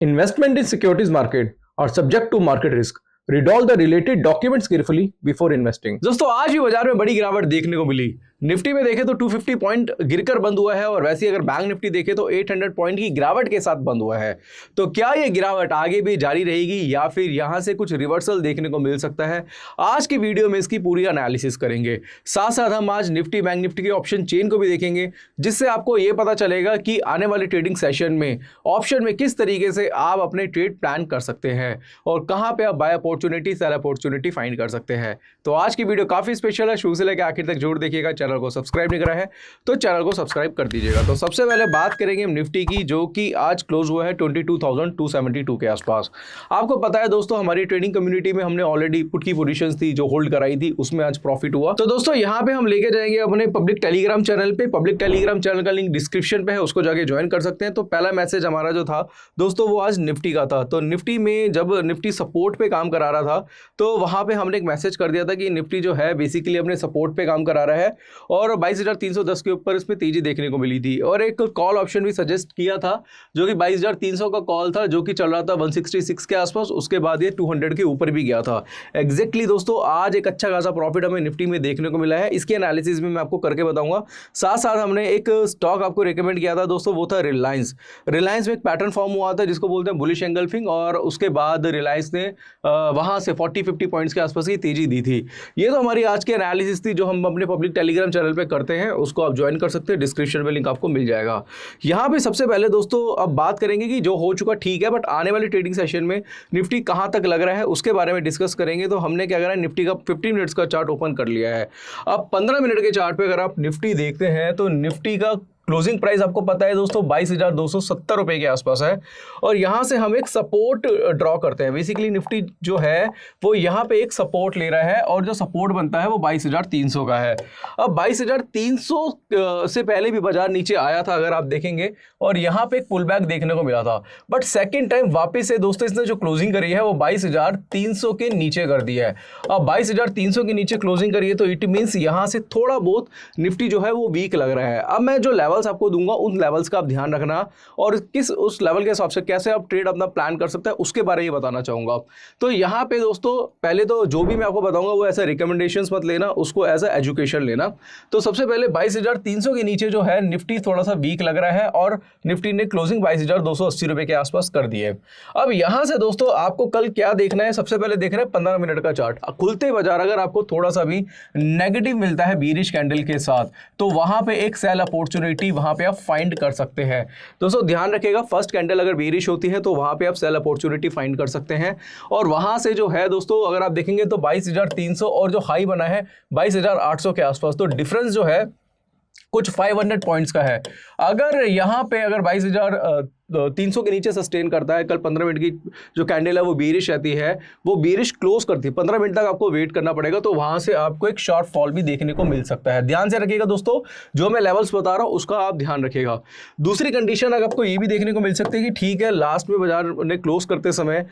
Investment in securities market are subject to market risk. Read all the related documents carefully before investing. दोस्तों आज भी बाजार में बड़ी गिरावट देखने को मिली। निफ्टी में देखें तो 250 पॉइंट गिरकर बंद हुआ है और वैसे ही अगर बैंक निफ्टी देखें तो 800 पॉइंट की गिरावट के साथ बंद हुआ है। तो क्या ये गिरावट आगे भी जारी रहेगी या फिर यहां से कुछ रिवर्सल देखने को मिल सकता है? आज की वीडियो में इसकी पूरी एनालिसिस करेंगे। साथ साथ हम आज निफ्टी बैंक निफ्टी के ऑप्शन चेन को भी देखेंगे, जिससे आपको ये पता चलेगा कि आने वाले ट्रेडिंग सेशन में ऑप्शन में किस तरीके से आप अपने ट्रेड प्लान कर सकते हैं और कहां पे आप buy opportunity sell opportunity find कर सकते हैं। तो आज की वीडियो काफी स्पेशल है, शुरू से लेकर आखिर तक जरूर देखिएगा। चैनल को सब्सक्राइब नहीं करा है तो चैनल को सब्सक्राइब कर दीजिएगा। तो सबसे पहले बात करेंगे हम निफ्टी की, जो कि आज क्लोज हुआ है 22,272 के आसपास। आपको पता है दोस्तों, हमारी ट्रेडिंग कम्युनिटी में हमने ऑलरेडी पुट की पोजीशंस थी जो होल्ड कराई थी, उसमें आज प्रॉफिट हुआ। तो दोस्तों यहाँ पे हम लेके जाएंगे अपने पब्लिक टेलीग्राम चैनल पे। पब्लिक टेलीग्राम चैनल का लिंक डिस्क्रिप्शन पे है, उसको जाके ज्वाइन कर सकते हैं। तो पहला मैसेज हमारा जो था दोस्तों वो आज निफ्टी का था। तो निफ्टी में जब निफ्टी सपोर्ट पे काम करा रहा था तो वहां पे हमने एक मैसेज कर दिया था कि निफ्टी जो है बेसिकली अपने सपोर्ट पे काम करा रहा है और 22,310 के ऊपर इसमें तेजी देखने को मिली थी। और एक कॉल ऑप्शन भी सजेस्ट किया था जो कि 22,300 का कॉल था, जो कि चल रहा था 166 के आसपास। उसके बाद ये 200 के ऊपर भी गया था। एग्जैक्टली दोस्तों आज एक अच्छा खासा प्रॉफिट हमें निफ्टी में देखने को मिला है। इसकी एनालिसिस भी मैं आपको करके बताऊंगा। साथ साथ हमने एक स्टॉक आपको रिकमेंड किया था दोस्तों, वो था रिलायंस। रिलायंस में एक पैटर्न फॉर्म हुआ था जिसको बोलते हैं बुलिश एंगल्फिंग, और उसके बाद रिलायंस ने वहां से 40-50 पॉइंट्स के आसपास की तेजी दी थी। ये तो हमारी आज की एनालिसिस थी जो हम अपने पब्लिक टेलीग्राम चैनल पे करते हैं, उसको आप ज्वाइन कर सकते हैं। डिस्क्रिप्शन में लिंक आपको मिल जाएगा। यहाँ पे सबसे पहले दोस्तों अब बात करेंगे कि जो हो चुका ठीक है, बट आने वाले ट्रेडिंग सेशन में निफ्टी कहाँ तक लग रहा है उसके बारे में डिस्कस करेंगे। तो हमने क्या करा है, निफ्टी का 15 मिनट्स का चार्ट ओपन कर लिया है। अब 15 मिनट के चार्ट पे अगर आप निफ्टी देखते हैं तो निफ्टी का क्लोजिंग प्राइस आपको पता है दोस्तों 22,270 रुपए के आसपास है। और यहां से हम एक सपोर्ट ड्रॉ करते हैं। बेसिकली निफ्टी जो है वो यहां पे एक सपोर्ट ले रहा है और जो सपोर्ट बनता है वो 22,300 का है। अब 22,300 से पहले भी बाजार नीचे आया था अगर आप देखेंगे, और यहां पे एक पुल बैक देखने को मिला था। बट सेकेंड टाइम वापस से दोस्तों इसने जो क्लोजिंग करी है वो 22,300 के नीचे कर दिया है। अब 22,300 के नीचे क्लोजिंग करी है तो इट मीन्स यहां से थोड़ा बहुत निफ्टी जो है वो वीक लग रहा है। अब मैं जो लेवल्स आपको दूंगा उन लेवल्स का आप ध्यान रखना और किस उस लेवल के हिसाब से कैसे आप ट्रेड अपना प्लान कर सकते हैं उसके बारे में बताना चाहूंगा। तो यहां पे दोस्तों पहले तो जो भी मैं आपको बताऊंगा वो ऐसा रिकमेंडेशंस मत लेना, उसको एज अ एजुकेशन लेना। तो सबसे पहले 22,300 के नीचे जो है निफ्टी थोड़ा सा वीक लग रहा है और निफ्टी ने क्लोजिंग 22,280 रुपए के आसपास कर दी है। अब यहां से दोस्तों आपको कल क्या देखना है, सबसे पहले देखना है 15 मिनट का चार्ट। खुलते बाजार अगर आपको थोड़ा सा भी नेगेटिव मिलता है बीरिश कैंडल के साथ, तो वहां पे एक सेल अपॉर्चुनिटी वहां पे आप फाइंड कर सकते हैं। दोस्तों ध्यान रखिएगा, फर्स्ट कैंडल अगर बेरिश होती है तो वहां पे आप सेल अपॉर्चुनिटी फाइंड कर सकते हैं। और वहां से जो है दोस्तों अगर आप देखेंगे तो 22,300 और जो हाई बना है 22,800 के आसपास, तो डिफरेंस जो है कुछ 500 पॉइंट्स का है। अगर यहां पे अगर 22,300 के नीचे सस्टेन करता है, कल 15 मिनट की जो कैंडल है वो बेरिश रहती है, वो बेरिश क्लोज करती है, 15 मिनट तक आपको वेट करना पड़ेगा, तो वहां से आपको एक शॉर्ट फॉल भी देखने को मिल सकता है। ध्यान से रखिएगा दोस्तों, जो मैं लेवल्स बता रहा हूं उसका आप ध्यान रखिएगा। दूसरी कंडीशन अगर आपको ये भी देखने को मिल सकती है कि ठीक है लास्ट में बाजार ने क्लोज करते समय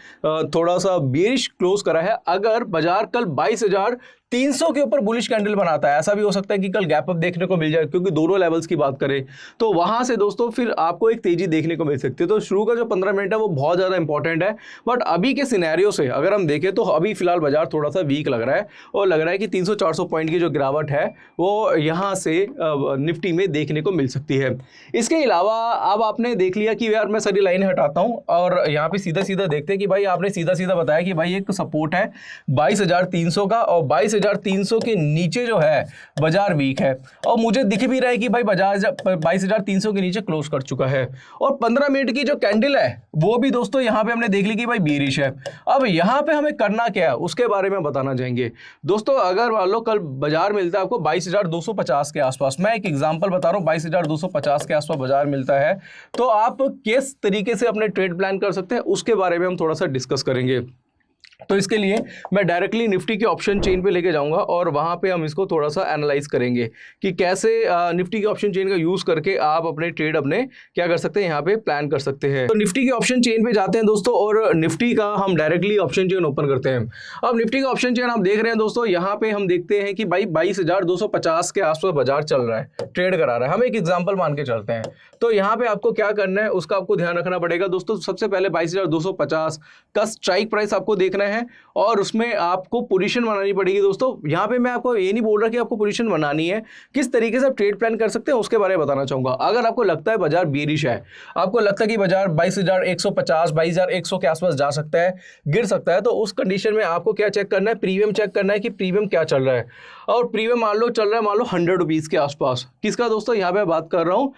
थोड़ा सा बेरिश क्लोज करा है। अगर बाजार कल 22,300 के ऊपर बुलिश कैंडल बनाता है, ऐसा भी हो सकता है कि कल गैप अप देखने को मिल जाए, क्योंकि दोनों लेवल्स की बात करें तो वहां से दोस्तों फिर आपको एक तेजी देखने को मिल सकती है। तो शुरू का जो 15 मिनट है वो बहुत ज़्यादा इंपॉर्टेंट है। बट अभी के सिनेरियो से अगर हम देखें तो अभी फिलहाल बाजार थोड़ा सा वीक लग रहा है और लग रहा है कि 300-400 पॉइंट की जो गिरावट है वो यहाँ से निफ्टी में देखने को मिल सकती है। इसके अलावा अब आपने देख लिया कि यार मैं सारी लाइन हटाता हूँ और यहाँ पे सीधा सीधा देखते हैं कि भाई आपने सीधा सीधा बताया कि भाई एक सपोर्ट है 22,300 का और 22,300 के नीचे जो है बाजार वीक है। और मुझे दिख भी रहा है कि भाई बाजार 22,300 के नीचे क्लोज कर चुका है। और 15 मिनट की जो कैंडल है वो भी दोस्तों यहाँ पे हमने देख ली कि भाई बेरिश है। अब यहाँ पे हमें करना क्या है उसके बारे में बताना चाहेंगे दोस्तों। अगर मान लो कल बाजार मिलता है आपको 22,250 के आसपास, मैं एक एग्जांपल बता रहा हूँ, 22,250 के आसपास बाजार मिलता है, तो आप किस तरीके से अपने ट्रेड प्लान कर सकते हैं उसके बारे में हम थोड़ा सा डिस्कस करेंगे। तो इसके लिए मैं डायरेक्टली निफ्टी के ऑप्शन चेन पे लेके जाऊंगा और वहां पे हम इसको थोड़ा सा एनालाइज करेंगे कि कैसे निफ्टी के ऑप्शन चेन का यूज करके आप अपने ट्रेड अपने क्या कर सकते हैं, यहाँ पे प्लान कर सकते हैं। तो निफ्टी के ऑप्शन चेन पे जाते हैं दोस्तों और निफ्टी का हम डायरेक्टली ऑप्शन चेन ओपन करते हैं। अब निफ्टी का ऑप्शन चेन आप देख रहे हैं दोस्तों, यहाँ पे हम देखते हैं कि भाई 22,250 के आसपास बाजार चल रहा है, ट्रेड करा रहा है। हम एक एग्जाम्पल मान के चलते हैं। तो यहाँ पे आपको क्या करना है उसका आपको ध्यान रखना पड़ेगा दोस्तों। सबसे पहले 22,250 का स्ट्राइक प्राइस आपको देखना है और उसमें आपको पोजीशन बनानी पड़ेगी दोस्तों। यहाँ पे मैं आपको ये नहीं बोल रहा कि आपको पोजीशन बनानी है, किस तरीके से आप ट्रेड प्लान कर सकते हैं उसके बारे में बताना चाहूंगा। अगर आपको लगता है बाजार बेरिश है, आपको लगता है कि बाजार 22,150 22,100 के आसपास जा सकता है, गिर सकता है, तो उस कंडीशन में आपको क्या चेक करना है, प्रीमियम चेक करना है कि प्रीमियम क्या चल रहा है। और प्रीमियम मान लो चल रहा है मान लो 100 रुपीज़ के आसपास। किसका दोस्तों, यहाँ पे बात कर रहा हूँ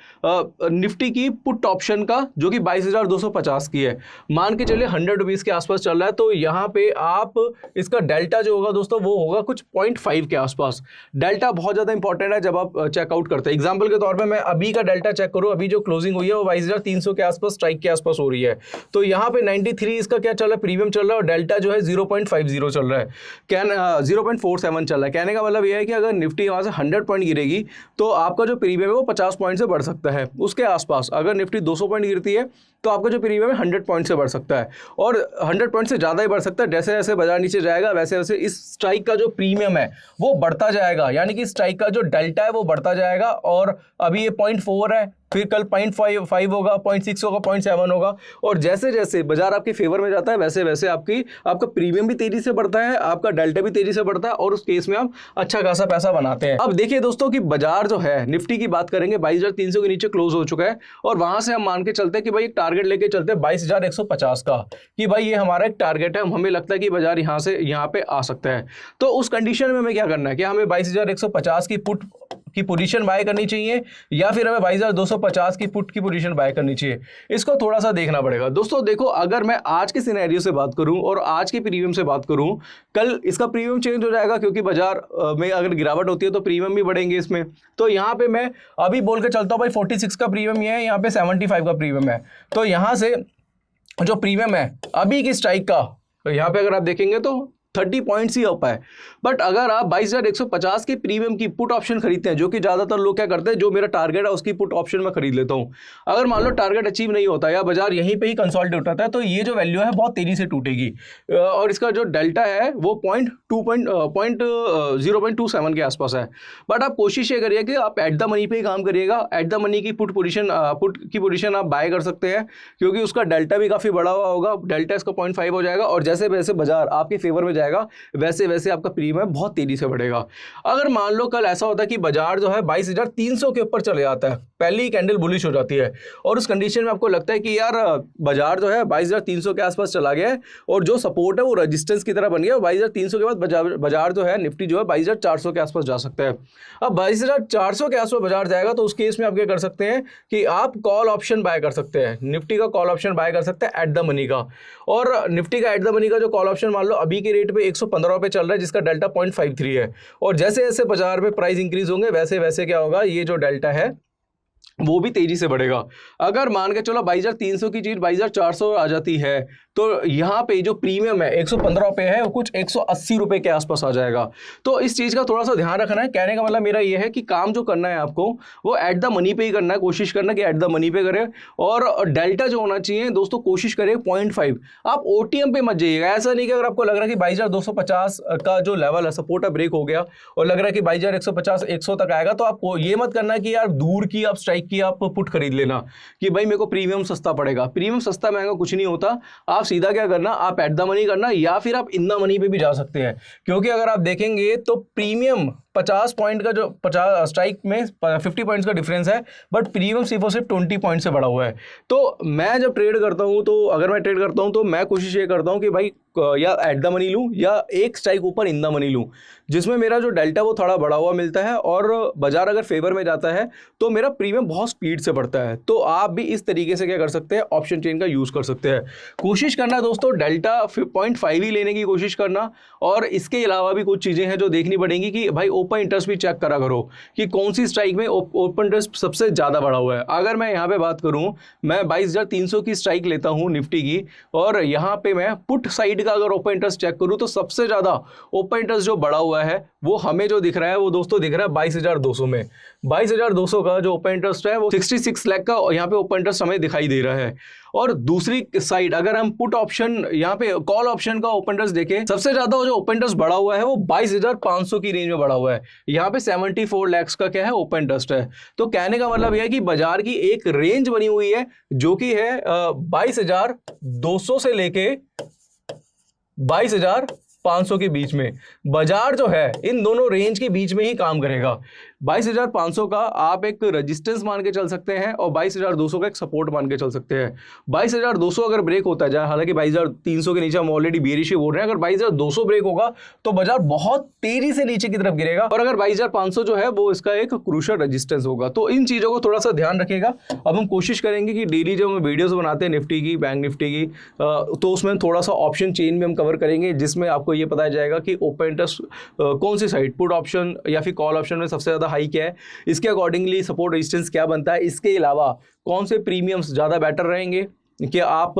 निफ्टी की पुट ऑप्शन का, जो कि 22,250 की है। मान के चलिए 100 रुपीज़ के आसपास चल रहा है, तो यहाँ पे आप इसका डेल्टा जो होगा दोस्तों वो होगा कुछ 0.5 के आसपास। डेल्टा बहुत ज़्यादा इंपॉर्टेंट है जब आप चेकआउट करते हैं। एग्जाम्पल के तौर पर मैं अभी का डेल्टा चेक करूँ, अभी जो क्लोजिंग हुई है वो 22,300 के आसपास स्ट्राइक के आसपास हो रही है। तो यहाँ पे 93 इसका क्या चल रहा है, प्रीमियम चल रहा है, और डेल्टा जो है 0.50 चल रहा है, 0.47 चल रहा है। कहने का मतलब यह है कि अगर निफ्टी वहाँ से 100 पॉइंट गिरेगी तो आपका जो प्रीमियम है वो 50 पॉइंट से बढ़ सकता है उसके आसपास। अगर निफ्टी 200 पॉइंट गिरती है तो आपका जो प्रीमियम है 100 पॉइंट से बढ़ सकता है, और 100 पॉइंट से ज़्यादा ही बढ़ सकता है। जैसे जैसे बाजार नीचे जाएगा वैसे वैसे इस स्ट्राइक का जो प्रीमियम है वो बढ़ता जाएगा, यानी कि स्ट्राइक का जो डेल्टा है वो बढ़ता जाएगा। और अभी ये 0.4 है, फिर कल 0.5 होगा, 0.6 होगा, 0.7 होगा, और जैसे जैसे बाजार आपके फेवर में जाता है वैसे वैसे आपका प्रीमियम भी तेजी से बढ़ता है, आपका डेल्टा भी तेजी से बढ़ता है, और उस केस में आप अच्छा खासा पैसा बनाते हैं। अब देखिए दोस्तों कि बाजार जो है निफ्टी की बात करेंगे 22,300 के नीचे क्लोज हो चुका है, और वहां से हम मान के चलते हैं कि भाई एक टारगेट लेके चलते हैं 22,150 का, कि भाई ये हमारा एक टारगेट है, हमें लगता है कि बाजार यहाँ से यहाँ पे आ सकता है। तो उस कंडीशन में हमें क्या करना है कि हमें 22,150 की पुट की पोजीशन बाय करनी चाहिए, या फिर हमें 22,250 की पुट की पोजीशन बाय करनी चाहिए। इसको थोड़ा सा देखना पड़ेगा दोस्तों। देखो, अगर मैं आज के सिनेरियो से बात करूं और आज के प्रीमियम से बात करूं, कल इसका प्रीमियम चेंज हो जाएगा, क्योंकि बाजार में अगर गिरावट होती है तो प्रीमियम भी बढ़ेंगे इसमें। तो यहाँ पे मैं अभी बोल के चलता हूँ भाई 46 का प्रीमियम ये है, यहाँ पे 75 का प्रीमियम है। तो यहाँ से जो प्रीमियम है अभी की स्ट्राइक का, तो यहाँ पे अगर आप देखेंगे तो 30 पॉइंट्स ही अप है। बट अगर आप 22,150 की प्रीमियम की पुट ऑप्शन खरीदते हैं, जो कि ज़्यादातर लोग क्या करते हैं, जो मेरा टारगेट है उसकी पुट ऑप्शन में खरीद लेता हूं। अगर मान लो टारगेट अचीव नहीं होता या बाजार यहीं पे ही कंसोलिडेट होता है, तो ये जो वैल्यू है बहुत तेजी से टूटेगी, और इसका जो डेल्टा है वो 0.27 के आसपास है। बट आप कोशिश ये करिए कि आप एट द मनी पे ही काम करिएगा। एट द मनी की पुट की पोजिशन आप बाय कर सकते हैं, क्योंकि उसका डेल्टा भी काफ़ी बड़ा हुआ होगा। डेल्टा इसका 0.5 हो जाएगा, और जैसे वैसे बाजार आपके फेवर में जाएगा वैसे वैसे आपका प्रीमियम बहुत तेजी से बढ़ेगा। अगर मान लो कल ऐसा होता है कि बाजार जो है 22,300 के ऊपर चले जाता है, पहली कैंडल बुलिश हो जाती है, और उस कंडीशन में आपको लगता है कि यार बाजार जो है 22,300 के आसपास चला गया है, और जो सपोर्ट है वो रेजिस्टेंस की तरह बन गया। 22,300 के बाद बाजार जो है निफ्टी जो है 22,400 के आसपास जा सकता है। अब 22,400 के आसपास बाजार जाएगा तो उस केस में आप क्या कर सकते हैं कि आप कॉल ऑप्शन बाय कर सकते हैं, निफ्टी का कॉल ऑप्शन बाय कर सकते हैं एट द मनी का। और निफ्टी का एट द मनी का जो कॉल ऑप्शन मान लो अभी के रेट पे 115 रुपये चल रहा है, जिसका डेल्टा 0.53 है, और जैसे जैसे बाजार में प्राइस इंक्रीज होंगे वैसे वैसे क्या होगा, ये जो डेल्टा है वो भी तेजी से बढ़ेगा। अगर मान के चलो 22,300 की चीज 22,400 आ जाती है, तो यहाँ पे जो प्रीमियम है 115 रुपये है, वो कुछ 180 रुपये के आसपास आ जाएगा। तो इस चीज़ का थोड़ा सा ध्यान रखना है। कहने का मतलब मेरा ये है कि काम जो करना है आपको वो एट द मनी पे ही करना है। कोशिश करना कि एट द मनी पे करें, और डेल्टा जो होना चाहिए दोस्तों कोशिश करें 0.5। आप OTM पे मत जाइएगा। ऐसा नहीं कि अगर आपको लग रहा है कि 22,250 का जो लेवल है सपोर्ट है ब्रेक हो गया, और लग रहा है कि 22,150 100 तक आएगा, तो आपको ये मत करना है कि यार दूर की आप स्ट्राइक की आप पुट खरीद लेना कि भाई मेरे को प्रीमियम सस्ता पड़ेगा। प्रीमियम सस्ता महंगा कुछ नहीं होता। आप सीधा क्या करना, आप एट द मनी करना, या फिर आप इन द मनी पे भी जा सकते हैं, क्योंकि अगर आप देखेंगे तो प्रीमियम 50 पॉइंट का जो 50 स्ट्राइक में 50 पॉइंट्स का डिफरेंस है, बट प्रीमियम सिर्फ 20 पॉइंट से बढ़ा हुआ है। तो मैं जब ट्रेड करता हूं, तो अगर मैं ट्रेड करता हूं तो मैं कोशिश ये करता हूं कि भाई या एट द मनी लूं या एक स्ट्राइक ऊपर इन द मनी लूं, जिसमें मेरा जो डेल्टा वो थोड़ा बढ़ा हुआ मिलता है, और बाजार अगर फेवर में जाता है तो मेरा प्रीमियम बहुत स्पीड से बढ़ता है। तो आप भी इस तरीके से क्या कर सकते हैं, ऑप्शन चेन का यूज कर सकते हैं। कोशिश करना दोस्तों डेल्टा 0.5 ही लेने की कोशिश करना, और इसके अलावा भी कुछ चीजें हैं जो देखनी पड़ेंगी कि भाई ओपन इंटरेस्ट भी चेक करा करो कि कौन सी स्ट्राइक में ओपन इंटरेस्ट सबसे ज़्यादा बढ़ा हुआ है। अगर मैं यहाँ पे बात करूँ, मैं 22,300 की स्ट्राइक लेता हूँ निफ्टी की, और यहाँ पे मैं पुट साइड का अगर ओपन इंटरेस्ट चेक करूँ तो सबसे ज़्यादा ओपन इंटरेस्ट जो बढ़ा हुआ है वो हमें जो दिख रहा है वो दोस्तों दिख रहा है 22,200 में। 22,200 का जो ओपन इंटरेस्ट है वो 66 लाख का यहाँ पे ओपन इंटरेस्ट हमें दिखाई दे रहा है। और दूसरी साइड अगर हम पुट ऑप्शन यहाँ पे कॉल ऑप्शन का ओपन इंटरेस्ट देखें, सबसे ज्यादा जो ओपन इंटरेस्ट बढ़ा हुआ है वो 22,500 की रेंज में बढ़ा हुआ है। यहाँ पे 74 लाख का क्या है ओपन इंटरेस्ट है। तो कहने का मतलब यह है कि बाजार की एक रेंज बनी हुई है जो कि है 22,200 से लेके 22,500 के बीच में। बाजार जो है इन दोनों रेंज के बीच में ही काम करेगा। 22,500 का आप एक रेजिस्टेंस मान के चल सकते हैं और 22,200 का एक सपोर्ट मान के चल सकते हैं। 22,200 अगर ब्रेक होता है, हालांकि 22,300 के नीचे हम ऑलरेडी बेरिश बोल रहे हैं, अगर 22,200 ब्रेक होगा तो बाजार बहुत तेजी से नीचे की तरफ गिरेगा, और अगर 22,500 जो है वो इसका एक क्रूशियल रेजिस्टेंस होगा। तो इन चीजों को थोड़ा सा ध्यान रखिएगा। अब हम कोशिश करेंगे कि डेली जो हम वीडियोस बनाते हैं निफ्टी की, बैंक निफ्टी की, तो उसमें थोड़ा सा ऑप्शन चेन में हम कवर करेंगे, जिसमें आपको ये पता जाएगा कि ओपन इंटरेस्ट कौन सी साइड, पुट ऑप्शन या फिर कॉल ऑप्शन में सबसे ज्यादा हाई क्या है, इसके अकॉर्डिंगली सपोर्ट रेजिस्टेंस क्या बनता है, इसके अलावा कौन से प्रीमियम्स ज़्यादा बेटर रहेंगे कि आप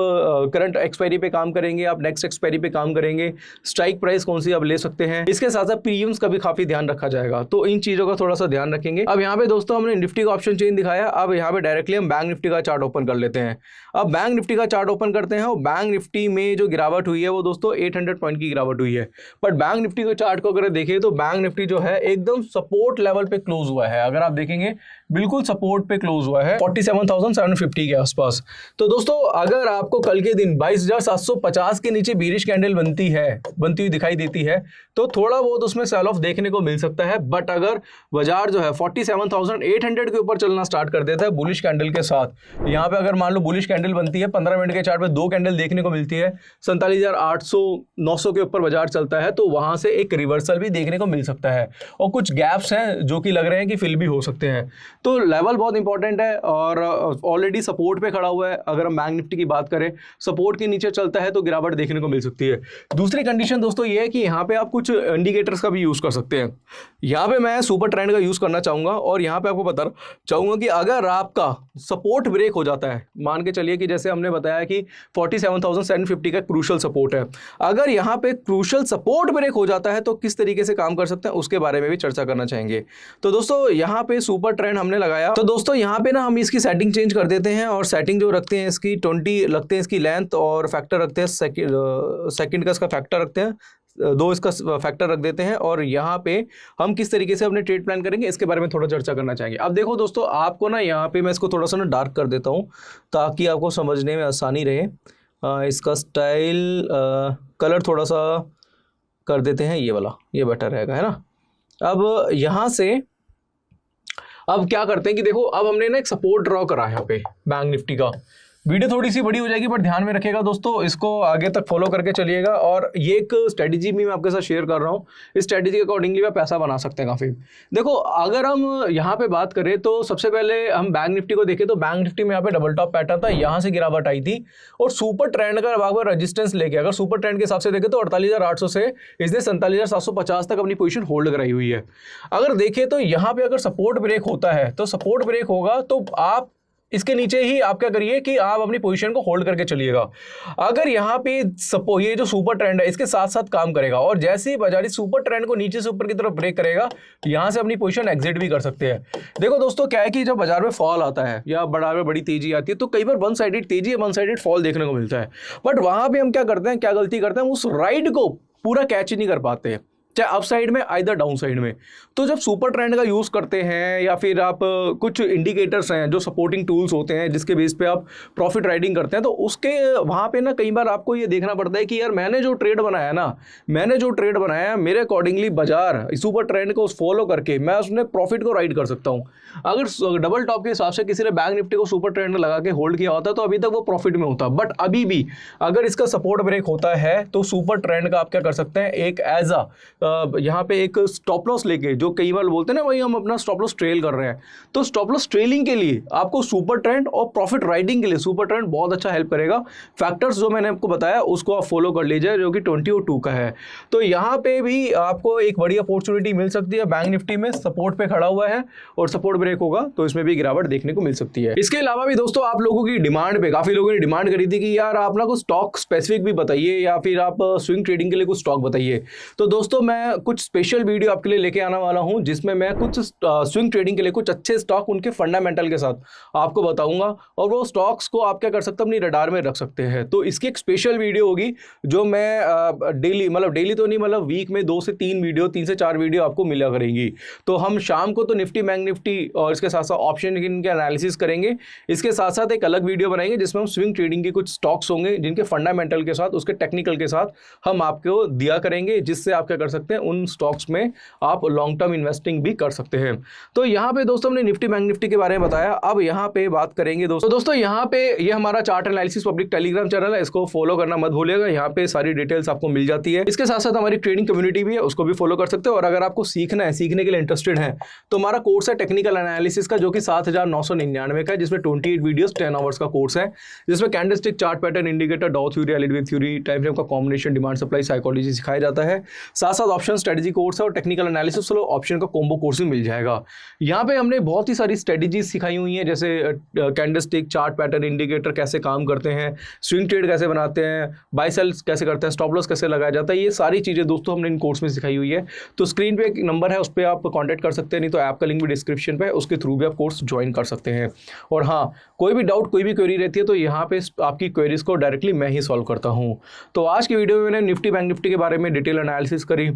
करंट एक्सपायरी पे काम करेंगे, आप नेक्स्ट एक्सपायरी पे काम करेंगे, स्ट्राइक प्राइस कौन सी आप ले सकते हैं, इसके साथ साथ प्रीमियम्स का भी काफी ध्यान रखा जाएगा। तो इन चीजों का थोड़ा सा ध्यान रखेंगे। अब यहाँ पे दोस्तों हमने निफ्टी का ऑप्शन चेन दिखाया, अब यहाँ पे डायरेक्टली हम बैंक निफ्टी का चार्ट ओपन कर लेते हैं। अब बैंक निफ्टी का चार्ट ओपन करते हैं और बैंक निफ्टी में जो गिरावट हुई है वो दोस्तों 800 पॉइंट की गिरावट हुई है। बट बैंक निफ्टी के चार्ट को अगर देखें तो बैंक निफ्टी जो है एकदम सपोर्ट लेवल पे क्लोज हुआ है। अगर आप देखेंगे बिल्कुल सपोर्ट पे क्लोज हुआ है 47,750 के आसपास। तो दोस्तों अगर आपको कल के दिन 22,750 के नीचे बीरिश कैंडल बनती हुई दिखाई देती है तो थोड़ा बहुत उसमें सेल ऑफ देखने को मिल सकता है। बट अगर बाजार जो है 47,800 के ऊपर चलना स्टार्ट कर देता है बुलिश कैंडल के साथ, यहाँ पे अगर मान लो बुलिश कैंडल बनती है 15 मिनट के चार्ट पे 2 कैंडल देखने को मिलती है, 47,800 900 के ऊपर बाजार चलता है, तो वहां से एक रिवर्सल भी देखने को मिल सकता है और कुछ गैप्स हैं जो कि लग रहे हैं कि फिल भी हो सकते हैं। तो लेवल बहुत इंपॉर्टेंट है और ऑलरेडी सपोर्ट पे खड़ा हुआ है। अगर हम बैंक निफ्टी की बात करें, सपोर्ट के नीचे चलता है तो गिरावट देखने को मिल सकती है। दूसरी कंडीशन दोस्तों ये है कि यहाँ पे आप कुछ इंडिकेटर्स का भी यूज कर सकते हैं। यहाँ पे मैं सुपर ट्रेंड का यूज करना चाहूंगा और यहाँ पे आपको बता चाहूंगा कि अगर आपका सपोर्ट ब्रेक हो जाता है, मान के चलिए कि जैसे हमने बताया कि 47,750 का क्रूशियल सपोर्ट है, अगर यहाँ पे क्रूशियल सपोर्ट ब्रेक हो जाता है तो किस तरीके से काम कर सकते हैं उसके बारे में भी चर्चा करना चाहेंगे। तो दोस्तों यहाँ पे सुपर ट्रेंड हमने लगाया, तो दोस्तों यहाँ पे ना हम इसकी सेटिंग चेंज कर देते हैं और सेटिंग जो रखते हैं इसकी 20 लगते हैं इसकी लेंथ और फैक्टर रखते हैं सेकंड का इसका फैक्टर रखते हैं 2 इसका फैक्टर रख देते हैं और यहाँ पे हम किस तरीके से अपने ट्रेड प्लान करेंगे इसके बारे में थोड़ा चर्चा करना चाहेंगे। अब देखो दोस्तों आपको ना यहाँ पे मैं इसको थोड़ा सा ना डार्क कर देता हूँ ताकि आपको समझने में आसानी रहे। इसका स्टाइल कलर थोड़ा सा कर देते हैं, ये वाला, ये बेटर रहेगा, है ना। अब यहाँ से अब क्या करते हैं कि देखो अब हमने ना एक सपोर्ट ड्रॉ करा है यहाँ पे बैंक निफ्टी का। वीडियो थोड़ी सी बड़ी हो जाएगी बट ध्यान में रखिएगा दोस्तों, इसको आगे तक फॉलो करके चलिएगा। और ये एक स्ट्रेटजी भी मैं आपके साथ शेयर कर रहा हूँ, इस स्ट्रेटजी के अकॉर्डिंगली आप पैसा बना सकते हैं काफ़ी। देखो अगर हम यहाँ पे बात करें तो सबसे पहले हम बैंक निफ्टी को देखें तो बैंक निफ्टी में यहाँ पे डबल टॉप पैटर्न था, यहाँ से गिरावट आई थी और सुपर ट्रेंड का वहाँ पर रजिस्टेंस लेके अगर सुपर ट्रेंड के हिसाब से देखें तो 48,800 से इसने 47,750 तक अपनी पोजीशन होल्ड कराई हुई है। अगर देखें तो यहाँ पे अगर सपोर्ट ब्रेक होता है तो सपोर्ट ब्रेक होगा तो आप इसके नीचे ही आप क्या करिए कि आप अपनी पोजीशन को होल्ड करके चलिएगा। अगर यहाँ पे ये जो सुपर ट्रेंड है इसके साथ साथ काम करेगा और जैसे ही बाजार इस सुपर ट्रेंड को नीचे से ऊपर की तरफ ब्रेक करेगा यहाँ से अपनी पोजीशन एग्जिट भी कर सकते हैं। देखो दोस्तों क्या है कि जब बाजार में फॉल आता है या बाजार में बड़ी तेजी आती है तो कई बार वन साइडेड तेजी या वन साइडेड फॉल देखने को मिलता है, बट वहां पर हम क्या करते हैं, क्या गलती करते हैं, उस राइड को पूरा कैच ही नहीं कर पाते, चाहे अप साइड में आइदर डाउन साइड में। तो जब सुपर ट्रेंड का यूज करते हैं या फिर आप कुछ इंडिकेटर्स हैं जो सपोर्टिंग टूल्स होते हैं जिसके बेस पे आप प्रॉफिट राइडिंग करते हैं, तो उसके वहाँ पे ना कई बार आपको ये देखना पड़ता है कि यार मैंने जो ट्रेड बनाया मेरे अकॉर्डिंगली बाजार सुपर ट्रेंड को फॉलो करके मैं उसने प्रॉफिट को राइड कर सकता हूँ। अगर डबल टॉप के हिसाब से किसी ने बैंक निफ्टी को सुपर ट्रेंड लगा के होल्ड किया होता तो अभी तक वो प्रॉफिट में होता, बट अभी भी अगर इसका सपोर्ट ब्रेक होता है तो सुपर ट्रेंड का आप क्या कर सकते हैं, एक एज अ यहाँ पे एक स्टॉप लॉस लेके, जो कई बार बोलते हैं ना भाई हम अपना स्टॉप लॉस ट्रेल कर रहे हैं, तो स्टॉप लॉस ट्रेलिंग के लिए आपको सुपर ट्रेंड और प्रॉफिट राइडिंग के लिए सुपर ट्रेंड बहुत अच्छा हेल्प करेगा। फैक्टर्स जो मैंने आपको बताया उसको आप फॉलो कर लीजिए, जो कि 20 और 2 का है। तो यहाँ पे भी आपको एक बड़ी अपॉर्चुनिटी मिल सकती है। बैंक निफ्टी में सपोर्ट पे खड़ा हुआ है और सपोर्ट ब्रेक होगा तो इसमें भी गिरावट देखने को मिल सकती है। इसके अलावा भी दोस्तों आप लोगों की डिमांड पे, काफी लोगों ने डिमांड करी थी कि यार आप ना कुछ स्टॉक स्पेसिफिक भी बताइए या फिर आप स्विंग ट्रेडिंग के लिए कुछ स्टॉक बताइए। तो दोस्तों मैं कुछ स्पेशल वीडियो आपके लिए लेके आने वाला हूं, जिसमें मैं कुछ स्विंग ट्रेडिंग के लिए कुछ अच्छे स्टॉक उनके फंडामेंटल के साथ आपको बताऊंगा और वो स्टॉक्स को आप क्या कर सकते हैं अपनी रडार में रख सकते हैं। तो इसकी एक स्पेशल वीडियो होगी जो मैं डेली, मतलब डेली तो नहीं, मतलब वीक में 2 से 3 वीडियो, 3 से 4 वीडियो आपको मिला करेंगी। तो हम शाम को तो निफ्टी बैंक निफ्टी और इसके साथ साथ ऑप्शन के एनालिसिस करेंगे। इसके साथ साथ एक अलग वीडियो बनाएंगे जिसमें हम स्विंग ट्रेडिंग के कुछ स्टॉक्स होंगे जिनके फंडामेंटल के साथ, उसके टेक्निकल के साथ हम आपको दिया करेंगे, जिससे आप क्या कर सकते हैं उन स्टॉक्स में आप लॉन्ग टर्म इन्वेस्टिंग भी कर सकते हैं। तो यहाँ पे दोस्तों हमने निफ्टी बैंक निफ्टी के बारे में बताया। अब यहाँ पे बात करेंगे दोस्तों यहाँ पे ये हमारा chart analysis public Telegram channel है, इसको फॉलो करना मत भूलिएगा। यहाँ पे सारी डिटेल्स आपको मिल जाती है। इसके साथ साथ हमारी ट्रेडिंग कम्युनिटी भी है, उसको भी फॉलो कर सकते हो। और अगर आपको सीखना है, सीखने के लिए इंटरेस्टेड है, तो हमारा कोर्स है टेक्निकल एनालिसिस का, जो कि 7,999 का है, जिसमें 28 वीडियोस 10 आवर्स का कोर्स है, जिसमें कैंडलस्टिक, चार्ट पैटर्न, इंडिकेटर, डॉ theory, LED theory, time frame का कॉम्बिनेशन, डिमांड सप्लाई, साइकोलॉजी सिखाया जाता है। साथ साथ ऑप्शन स्ट्रेटजी कोर्स है और टेक्निकल एनालिसिस ऑप्शन का कॉम्बो कोर्स भी मिल जाएगा। यहाँ पे हमने बहुत ही सारी स्ट्रेटजीज सिखाई हुई हैं, जैसे कैंडलस्टिक, चार्ट पैटर्न, इंडिकेटर कैसे काम करते हैं, स्विंग ट्रेड कैसे बनाते हैं, बाय सेल कैसे करते हैं, स्टॉप लॉस कैसे लगाया जाता है, ये सारी चीज़ें दोस्तों हमने इन कोर्स में सिखाई हुई है। तो स्क्रीन पे एक नंबर है, उस पर आप कांटेक्ट कर सकते हैं, नहीं तो ऐप का लिंक भी डिस्क्रिप्शन पे है, उसके थ्रू भी आप कोर्स ज्वाइन कर सकते हैं। और हाँ, कोई भी डाउट, कोई भी क्वेरी रहती है तो यहाँ पे आपकी क्वेरीज को डायरेक्टली मैं ही सॉल्व करता हूँ। तो आज की वीडियो में मैंने निफ्टी बैंक निफ्टी के बारे में डिटेल एनालिसिस करी,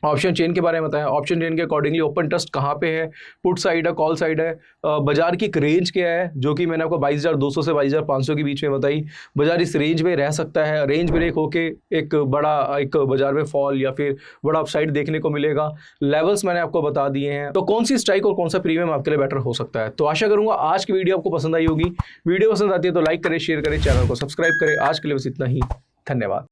ऑप्शन चेन के बारे में बताया, ऑप्शन चेन के अकॉर्डिंगली ओपन ट्रस्ट कहाँ पे है, पुट साइड है, कॉल साइड है, बाजार की एक रेंज क्या है, जो कि मैंने आपको 22,200 से 22,500 के बीच में बताई। बाजार इस रेंज में रह सकता है, रेंज ब्रेक होके एक बाजार में फॉल या फिर बड़ा अपसाइड देखने को मिलेगा। लेवल्स मैंने आपको बता दिए हैं, तो कौन सी स्ट्राइक और कौन सा प्रीमियम आपके लिए बेटर हो सकता है। तो आशा करूंगा आज की वीडियो आपको पसंद आई होगी। वीडियो पसंद आती है तो लाइक करें, शेयर करें, चैनल को सब्सक्राइब करें। आज के लिए बस इतना ही, धन्यवाद।